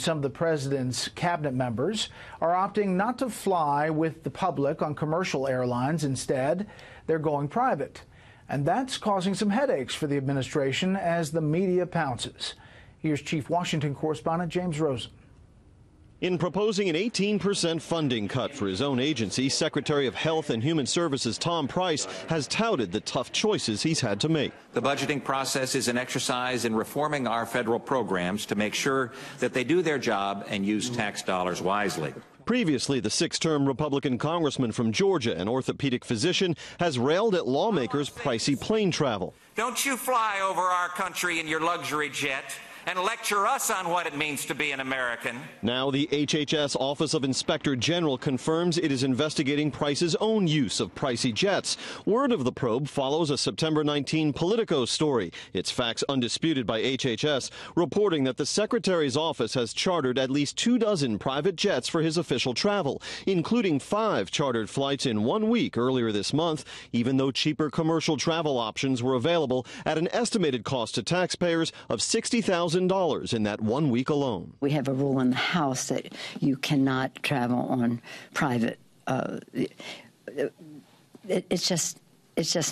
Some of the president's cabinet members are opting not to fly with the public on commercial airlines. Instead, they're going private. And that's causing some headaches for the administration as the media pounces. Here's Chief Washington correspondent James Rosen. In proposing an 18% funding cut for his own agency, Secretary of Health and Human Services Tom Price has touted the tough choices he's had to make. The budgeting process is an exercise in reforming our federal programs to make sure that they do their job and use tax dollars wisely. Previously, the six-term Republican congressman from Georgia, an orthopedic physician, has railed at lawmakers' pricey plane travel. Don't you fly over our country in your luxury jet and lecture us on what it means to be an American. Now the HHS Office of Inspector General confirms it is investigating Price's own use of pricey jets. Word of the probe follows a September 19 Politico story. Its facts undisputed by HHS, reporting that the Secretary's office has chartered at least 24 private jets for his official travel, including 5 chartered flights in 1 week earlier this month, even though cheaper commercial travel options were available at an estimated cost to taxpayers of $60,000 in that 1 week alone. We have a rule in the House that you cannot travel on private. It's just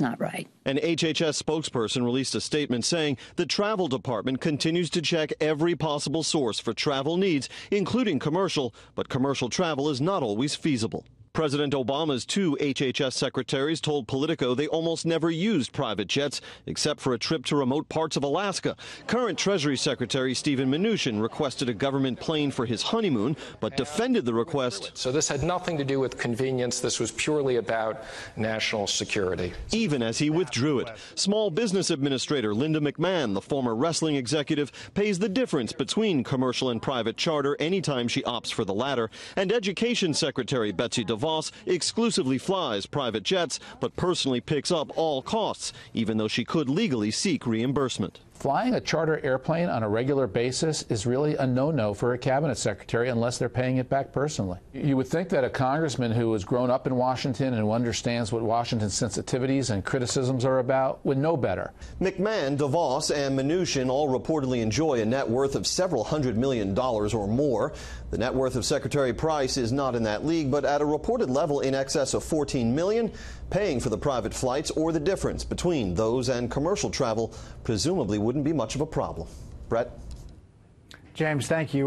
not right. An HHS spokesperson released a statement saying the travel department continues to check every possible source for travel needs, including commercial, but commercial travel is not always feasible. President Obama's 2 HHS secretaries told Politico they almost never used private jets, except for a trip to remote parts of Alaska. Current Treasury Secretary Steven Mnuchin requested a government plane for his honeymoon, but defended the request. So this had nothing to do with convenience. This was purely about national security. Even as he withdrew it, Small Business Administrator Linda McMahon, the former wrestling executive, pays the difference between commercial and private charter anytime she opts for the latter, and Education Secretary Betsy DeVos exclusively flies private jets, but personally picks up all costs, even though she could legally seek reimbursement. Flying a charter airplane on a regular basis is really a no-no for a cabinet secretary unless they're paying it back personally. You would think that a congressman who has grown up in Washington and who understands what Washington's sensitivities and criticisms are about would know better. McMahon, DeVos, and Mnuchin all reportedly enjoy a net worth of several $100 million or more. The net worth of Secretary Price is not in that league, but at a reported level in excess of $14 million, paying for the private flights or the difference between those and commercial travel presumably wouldn't be much of a problem. Brett? James, thank you.